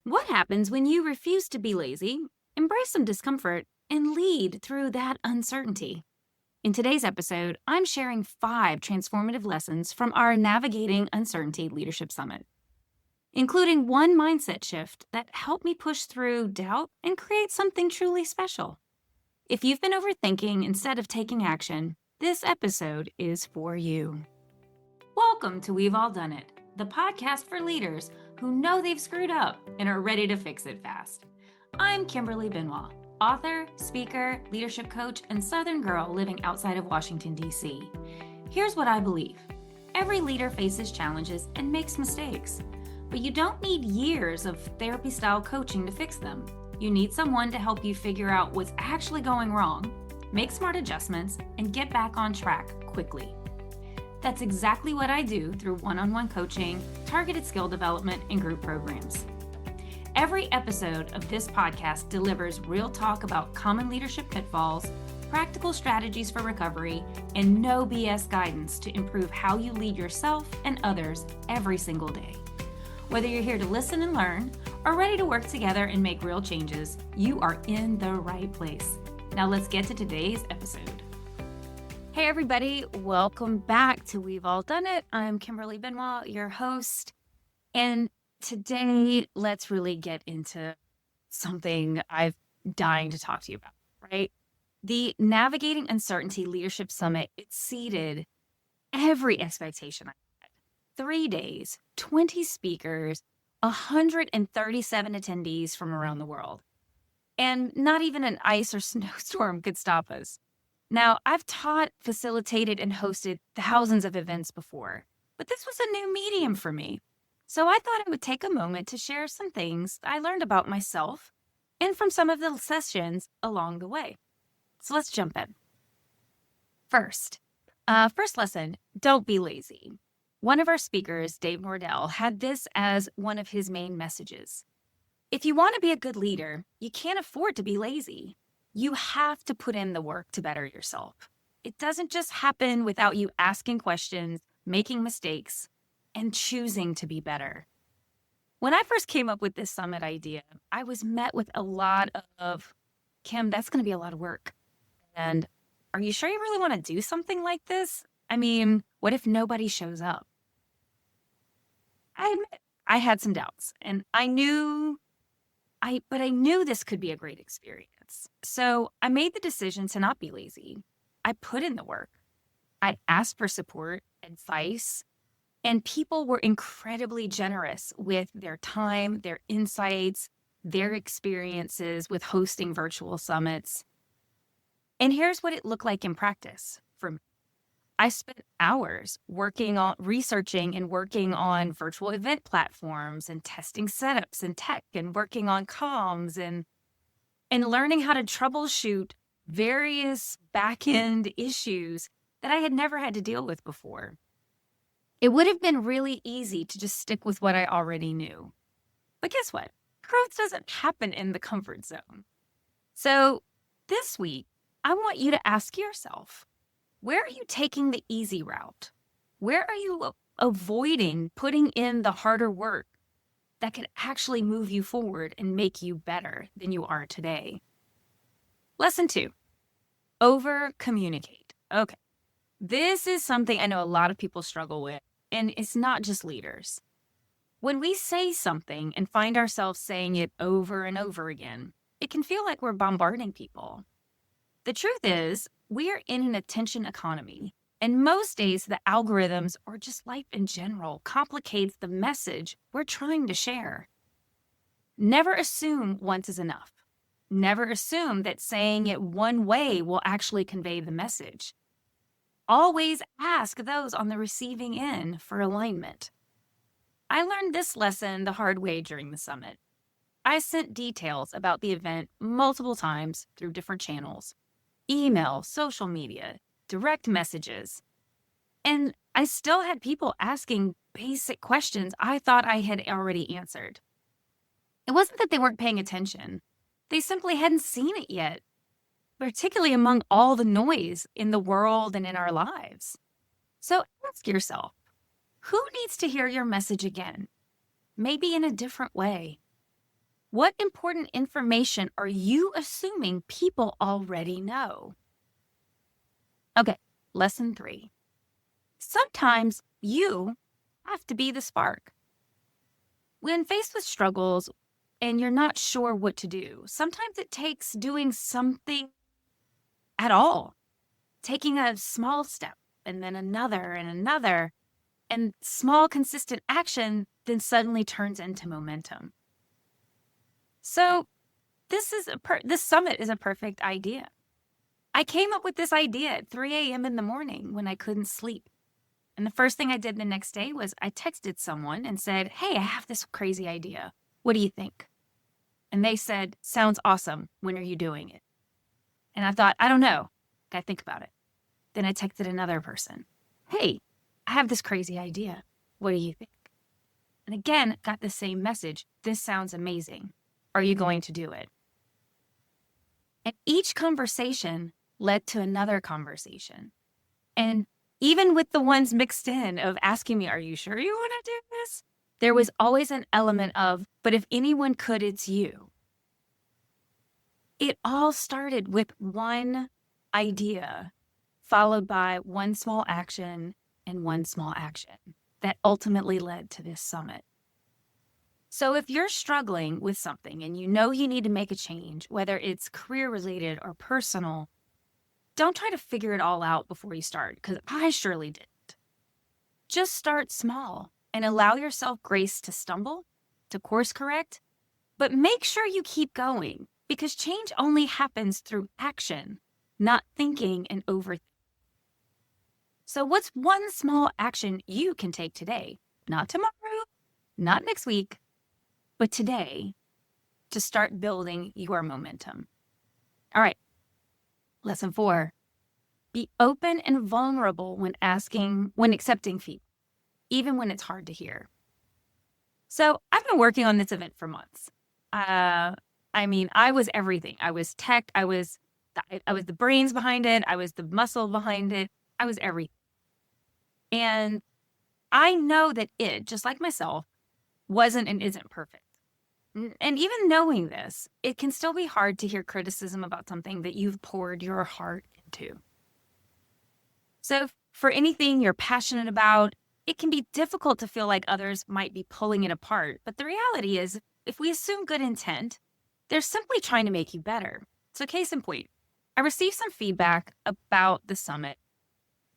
What happens when you refuse to be lazy, embrace some discomfort, and lead through that uncertainty? In today's episode, I'm sharing 5 transformative lessons from our Navigating Uncertainty Leadership Summit, including one mindset shift that helped me push through doubt and create something truly special. If you've been overthinking instead of taking action, this episode is for you. Welcome to We've All Done It, the podcast for leaders who know they've screwed up and are ready to fix it fast. I'm Kimberly Benoit, author, speaker, leadership coach, and Southern girl living outside of Washington, D.C. Here's what I believe. Every leader faces challenges and makes mistakes, but you don't need years of therapy-style coaching to fix them. You need someone to help you figure out what's actually going wrong, make smart adjustments, and get back on track quickly. That's exactly what I do through one-on-one coaching, targeted skill development, and group programs. Every episode of this podcast delivers real talk about common leadership pitfalls, practical strategies for recovery, and no BS guidance to improve how you lead yourself and others every single day. Whether you're here to listen and learn, or ready to work together and make real changes, you are in the right place. Now let's get to today's episode. Hey everybody, welcome back to We've All Done It. I'm Kimberly Benoit, your host. And today, let's really get into something I've dying to talk to you about, right? The Navigating Uncertainty Leadership Summit exceeded every expectation I had. 3 days, 20 speakers, 137 attendees from around the world. And not even an ice or snowstorm could stop us. Now, I've taught, facilitated, and hosted thousands of events before, but this was a new medium for me. So I thought I would take a moment to share some things I learned about myself and from some of the sessions along the way. So let's jump in. First lesson, don't be lazy. One of our speakers, Dave Nordell, had this as one of his main messages. If you want to be a good leader, you can't afford to be lazy. You have to put in the work to better yourself. It doesn't just happen without you asking questions, making mistakes, and choosing to be better. When I first came up with this summit idea, I was met with a lot of, Kim, that's going to be a lot of work. And are you sure you really want to do something like this? I mean, what if nobody shows up? I admit I had some doubts, and I knew this could be a great experience. So I made the decision to not be lazy. I put in the work. I asked for support, advice, and people were incredibly generous with their time, their insights, their experiences with hosting virtual summits. And here's what it looked like in practice for me. I spent hours researching and working on virtual event platforms and testing setups and tech and working on comms and learning how to troubleshoot various back-end issues that I had never had to deal with before. It would have been really easy to just stick with what I already knew. But guess what? Growth doesn't happen in the comfort zone. So this week, I want you to ask yourself, where are you taking the easy route? Where are you avoiding putting in the harder work that could actually move you forward and make you better than you are today? Lesson 2, over-communicate. Okay, this is something I know a lot of people struggle with, and it's not just leaders. When we say something and find ourselves saying it over and over again, it can feel like we're bombarding people. The truth is, we are in an attention economy, and most days the algorithms or just life in general complicates the message we're trying to share. Never assume once is enough. Never assume that saying it one way will actually convey the message. Always ask those on the receiving end for alignment. I learned this lesson the hard way during the summit. I sent details about the event multiple times through different channels. Email, social media, direct messages. And I still had people asking basic questions I thought I had already answered. It wasn't that they weren't paying attention. They simply hadn't seen it yet, particularly among all the noise in the world and in our lives. So ask yourself, who needs to hear your message again? Maybe in a different way. What important information are you assuming people already know? Okay, lesson 3. Sometimes you have to be the spark. When faced with struggles and you're not sure what to do, sometimes it takes doing something at all, taking a small step and then another and another, and small consistent action then suddenly turns into momentum. So this summit is a perfect idea. I came up with this idea at 3 a.m. in the morning when I couldn't sleep. And the first thing I did the next day was I texted someone and said, "Hey, I have this crazy idea. What do you think?" And they said, "Sounds awesome. When are you doing it?" And I thought, I don't know. Gotta think about it. Then I texted another person, "Hey, I have this crazy idea. What do you think?" And again, got the same message. "This sounds amazing. Are you going to do it?" And each conversation led to another conversation. And even with the ones mixed in of asking me, "Are you sure you want to do this?" There was always an element of, "But if anyone could, it's you." It all started with one idea, followed by one small action and one small action that ultimately led to this summit. So if you're struggling with something and you know you need to make a change, whether it's career related or personal, don't try to figure it all out before you start, because I surely didn't. Just start small and allow yourself grace to stumble, to course correct, but make sure you keep going, because change only happens through action, not thinking and overthinking. So what's one small action you can take today? Not tomorrow, not next week, but today, to start building your momentum. All right, lesson 4. Be open and vulnerable when accepting feedback, even when it's hard to hear. So I've been working on this event for months. I was everything. I was tech. I was the brains behind it. I was the muscle behind it. I was everything. And I know that it, just like myself, wasn't and isn't perfect. And even knowing this, it can still be hard to hear criticism about something that you've poured your heart into. So for anything you're passionate about, it can be difficult to feel like others might be pulling it apart. But the reality is, if we assume good intent, they're simply trying to make you better. So case in point, I received some feedback about the summit,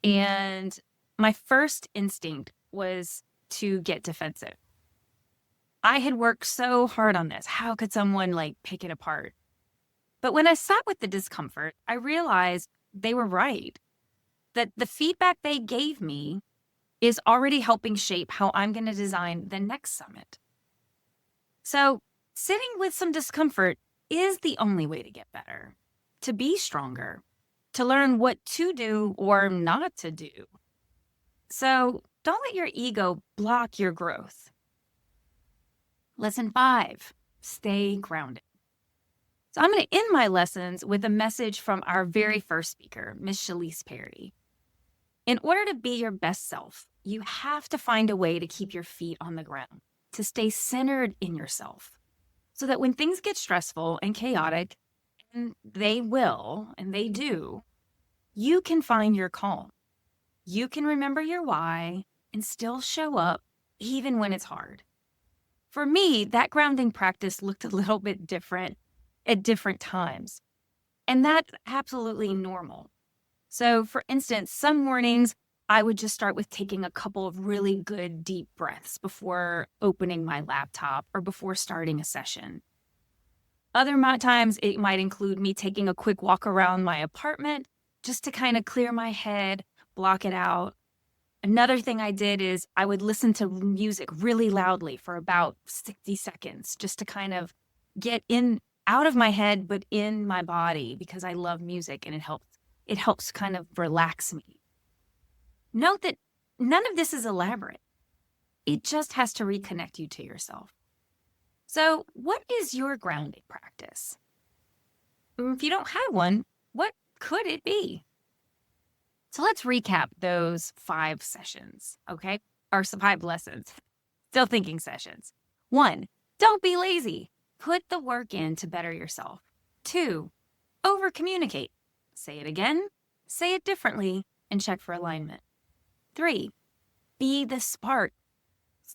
and my first instinct was to get defensive. I had worked so hard on this. How could someone pick it apart? But when I sat with the discomfort, I realized they were right. That the feedback they gave me is already helping shape how I'm going to design the next summit. So sitting with some discomfort is the only way to get better, to be stronger, to learn what to do or not to do. So don't let your ego block your growth. Lesson 5, stay grounded. So I'm going to end my lessons with a message from our very first speaker, Miss Shalise Perry. In order to be your best self, you have to find a way to keep your feet on the ground, to stay centered in yourself, so that when things get stressful and chaotic, and they will, and they do, you can find your calm. You can remember your why and still show up even when it's hard. For me, that grounding practice looked a little bit different at different times, and that's absolutely normal. So for instance, some mornings I would just start with taking a couple of really good deep breaths before opening my laptop or before starting a session. Other times it might include me taking a quick walk around my apartment just to kind of clear my head, block it out. Another thing I did is I would listen to music really loudly for about 60 seconds just to kind of get out of my head, but in my body, because I love music and it helps kind of relax me. Note that none of this is elaborate. It just has to reconnect you to yourself. So what is your grounding practice? If you don't have one, what could it be? So let's recap those 5 sessions, or 5 lessons. Still thinking sessions. 1, don't be lazy. Put the work in to better yourself. 2, over-communicate. Say it again, say it differently, and check for alignment. 3, be the spark.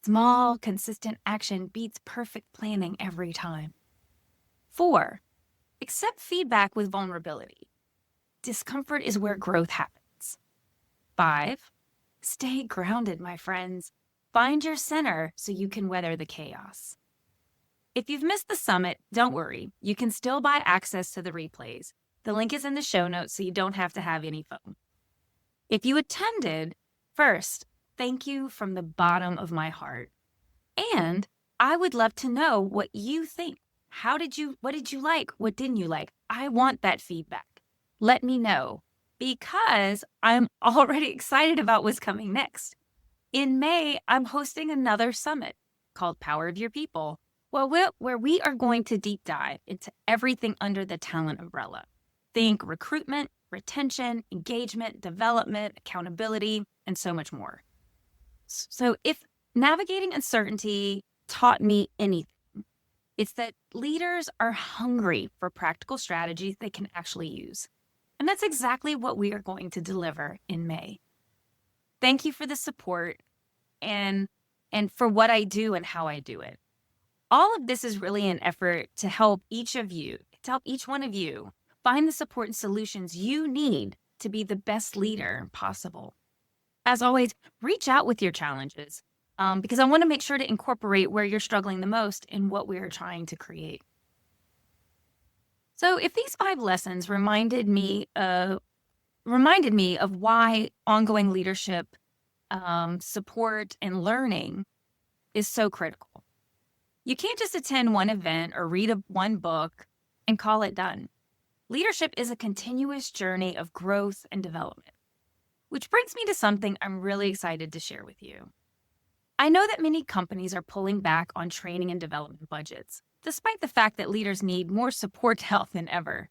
Small, consistent action beats perfect planning every time. 4, accept feedback with vulnerability. Discomfort is where growth happens. 5, stay grounded, my friends. Find your center so you can weather the chaos. If you've missed the summit, don't worry. You can still buy access to the replays. The link is in the show notes so you don't have to have any phone. If you attended, first, thank you from the bottom of my heart. And I would love to know what you think. What did you like? What didn't you like? I want that feedback. Let me know, because I'm already excited about what's coming next. In May, I'm hosting another summit called Power of Your People, where we are going to deep dive into everything under the talent umbrella. Think recruitment, retention, engagement, development, accountability, and so much more. So if navigating uncertainty taught me anything, it's that leaders are hungry for practical strategies they can actually use. And that's exactly what we are going to deliver in May. Thank you for the support and for what I do and how I do it. All of this is really an effort to help each one of you find the support and solutions you need to be the best leader possible. As always, reach out with your challenges because I want to make sure to incorporate where you're struggling the most in what we are trying to create. So if these 5 lessons reminded me of why ongoing leadership, support, and learning is so critical. You can't just attend one event or read one book and call it done. Leadership is a continuous journey of growth and development, which brings me to something I'm really excited to share with you. I know that many companies are pulling back on training and development budgets, despite the fact that leaders need more support help than ever.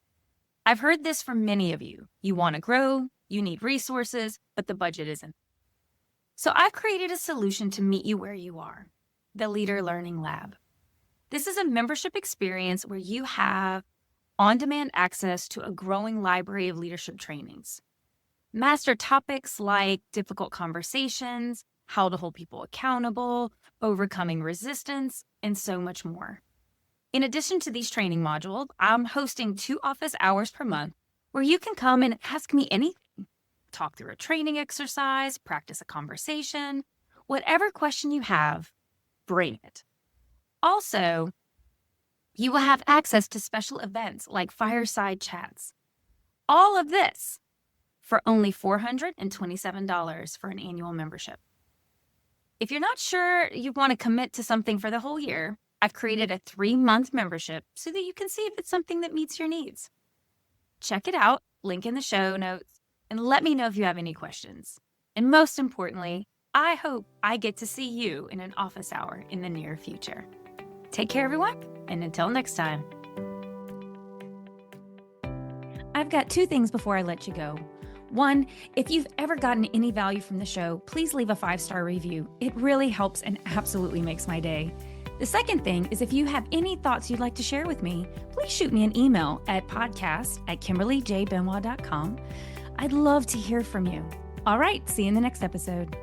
I've heard this from many of you. You want to grow, you need resources, but the budget isn't. So I've created a solution to meet you where you are, the Leader Learning Lab. This is a membership experience where you have on-demand access to a growing library of leadership trainings. Master topics like difficult conversations, how to hold people accountable, overcoming resistance, and so much more. In addition to these training modules, I'm hosting 2 office hours per month where you can come and ask me anything. Talk through a training exercise, practice a conversation, whatever question you have, bring it. Also, you will have access to special events like fireside chats. All of this for only $427 for an annual membership. If you're not sure you want to commit to something for the whole year, I've created a 3-month membership so that you can see if it's something that meets your needs. Check it out, link in the show notes, and let me know if you have any questions. And most importantly, I hope I get to see you in an office hour in the near future. Take care, everyone, and until next time. I've got 2 things before I let you go. 1, if you've ever gotten any value from the show, please leave a 5-star review. It really helps and absolutely makes my day. The second thing is if you have any thoughts you'd like to share with me, please shoot me an email at podcast@KimberlyJBenoit.com. I'd love to hear from you. All right, see you in the next episode.